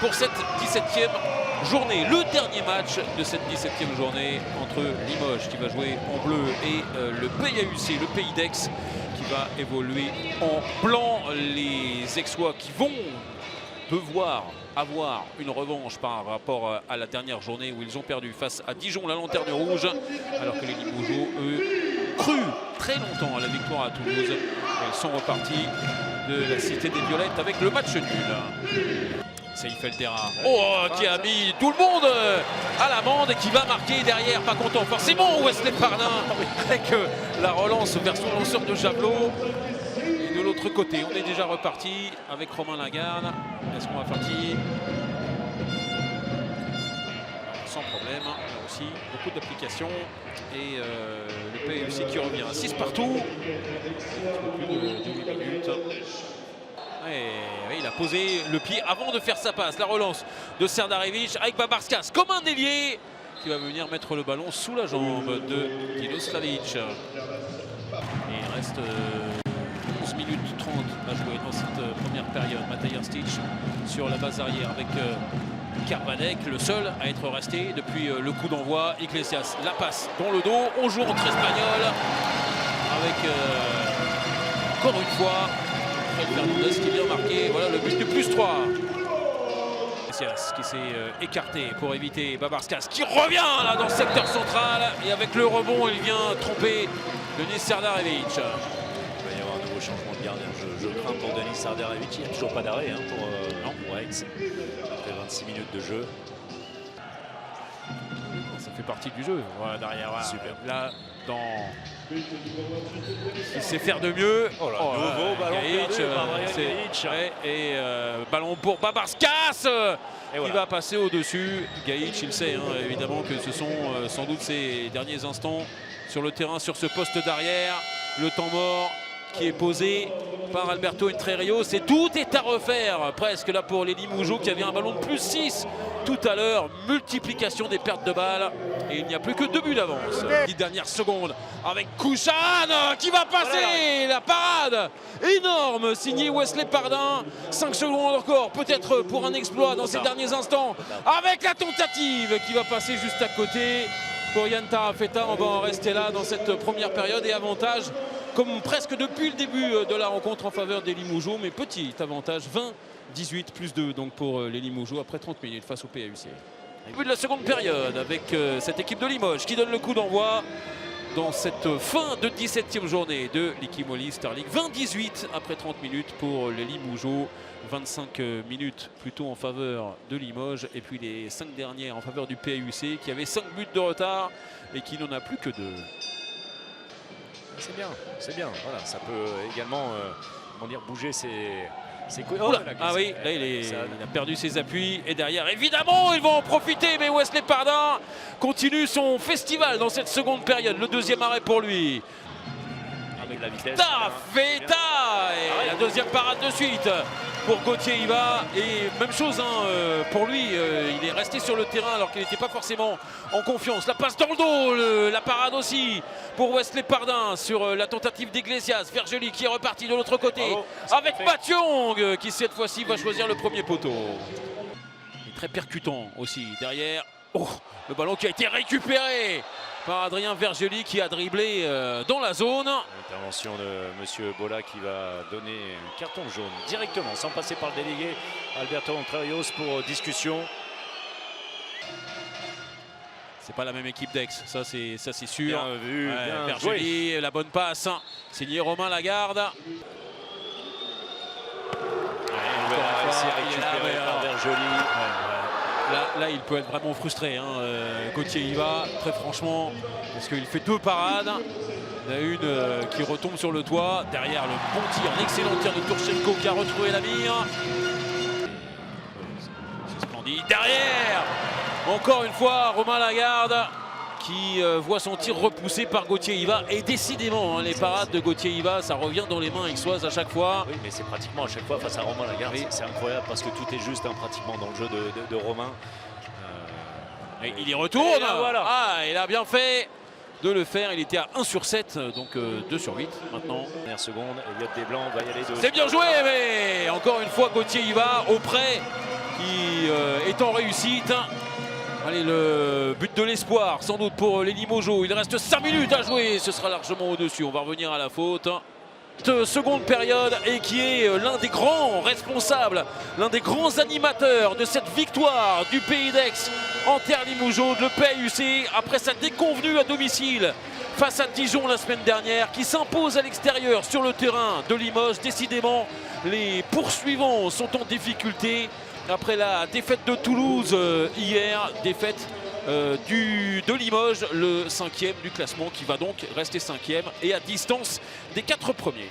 pour cette 17e journée. Le dernier match de cette 17e journée entre Limoges qui va jouer en bleu et le PAUC, le Pays d'Aix qui va évoluer en blanc. Les Aixois qui vont devoir avoir une revanche par rapport à la dernière journée où ils ont perdu face à Dijon, la lanterne rouge, alors que les Limogeaux, eux, cru très longtemps à la victoire à Toulouse. Elles sont repartis de la Cité des Violettes avec le match nul. Saïf El Terra, qui a mis tout le monde à l'amende et qui va marquer derrière, pas content forcément Wesley Pardin avec la relance vers son lanceur de javelot. Et de l'autre côté, on est déjà reparti avec Romain Lagarde. Est-ce qu'on va partir? Sans problème, là aussi, beaucoup d'applications. Et le PAUC qui revient à 6 partout. Plus de 8 minutes. Et il a posé le pied avant de faire sa passe. La relance de Serdarevic avec Babarskas comme un ailier qui va venir mettre le ballon sous la jambe de Dino Slavic. Et il reste 11 minutes 30 à jouer dans cette première période. Matej Stich sur la base arrière avec Karvanek, le seul à être resté depuis le coup d'envoi. Iglesias, la passe dans le dos. On joue entre Espagnols avec encore une fois Fred Fernandez qui vient marquer. Voilà le but de +3. Iglesias qui s'est écarté pour éviter Babarskas qui revient là dans le secteur central. Et avec le rebond, il vient tromper Denis Serdarevic. Il va y avoir un nouveau changement de gardien. Je crains pour Denis Serdarevic. Il n'y a toujours pas d'arrêt pour Aix. Après 26 minutes de jeu. Ça fait partie du jeu. Voilà, derrière. Voilà. Super. Là, il sait faire de mieux. Nouveau ballon et ballon pour Babarskas qui va passer au-dessus. Gaïc, il sait évidemment que ce sont sans doute ses derniers instants sur le terrain, sur ce poste d'arrière. Le temps mort qui est posé par Alberto Entrerios. Et tout est à refaire presque là pour les Limogeaux qui avaient un ballon de +6 tout à l'heure. Multiplication des pertes de balles et il n'y a plus que 2 buts d'avance. 10 dernières secondes avec Kouchan qui va passer la parade énorme signé Wesley Pardin. 5 secondes encore peut-être pour un exploit dans ces derniers instants avec la tentative qui va passer juste à côté. Pour Yann Tarafeta, on va en rester là dans cette première période et avantage comme presque depuis le début de la rencontre en faveur des Limogeaux, mais petit avantage 20-18 +2 donc pour les Limogeaux après 30 minutes face au PAUC. Début de la seconde période avec cette équipe de Limoges qui donne le coup d'envoi dans cette fin de 17e journée de l'Ikimoli Star League. 20-18 après 30 minutes pour les Limogeaux. 25 minutes plutôt en faveur de Limoges et puis les 5 dernières en faveur du PAUC qui avait 5 buts de retard et qui n'en a plus que 2. C'est bien. Voilà, ça peut également bouger ses oui, là il a perdu ses appuis et derrière évidemment ils vont en profiter, mais Wesley Pardin continue son festival dans cette seconde période. Le deuxième arrêt pour lui. Avec la vitesse. Tarafeta et la deuxième parade de suite pour Gauthier Hiva. Et même chose pour lui, il est resté sur le terrain alors qu'il n'était pas forcément en confiance. La passe dans le dos, la parade aussi pour Wesley Pardin sur la tentative d'Iglesias. Vergely qui est reparti de l'autre côté avec Mathiong qui cette fois-ci va choisir le premier poteau. Il est très percutant aussi derrière. Le ballon qui a été récupéré par Adrien Vergely qui a dribblé dans la zone. Intervention de Monsieur Bola qui va donner un carton jaune directement sans passer par le délégué Alberto Entrerios pour discussion. C'est pas la même équipe d'Aix, ça c'est sûr. Bien vu, bien Vergely, joué. la bonne passe, signé Romain Lagarde. Il va réussir à récupérer par Vergely. Là, il peut être vraiment frustré, Gauthier Hiva, très franchement, parce qu'il fait 2 parades. Il y en a une qui retombe sur le toit. Derrière, le bon tir, un excellent tir de Turchenko qui a retrouvé la mire. C'est splendide. Derrière, encore une fois, Romain Lagarde qui voit son tir repoussé par Gauthier Hiva. Et décidément, les parades de Gauthier Hiva, ça revient dans les mains aixoises à chaque fois. Oui, mais c'est pratiquement à chaque fois face à Romain Lagarde. Oui. C'est incroyable parce que tout est juste pratiquement dans le jeu de Romain. Et il y retourne. Là, voilà. Il a bien fait de le faire. Il était à 1 sur 7, donc 2 sur 8 maintenant. Dernière seconde, Elliot Desblancs va y aller. C'est bien joué, mais encore une fois, Gauthier Hiva auprès qui est en réussite. Allez, le but de l'espoir, sans doute pour les Limogeaux. Il reste 5 minutes à jouer. Ce sera largement au-dessus. On va revenir à la faute. Seconde période et qui est l'un des grands responsables, l'un des grands animateurs de cette victoire du Pays d'Aix en terre Limogeaux, le PAUC, après sa déconvenue à domicile face à Dijon la semaine dernière, qui s'impose à l'extérieur sur le terrain de Limoges. Décidément, les poursuivants sont en difficulté après la défaite de Toulouse hier, défaite de Limoges, le 5e du classement, qui va donc rester 5e et à distance des 4 premiers.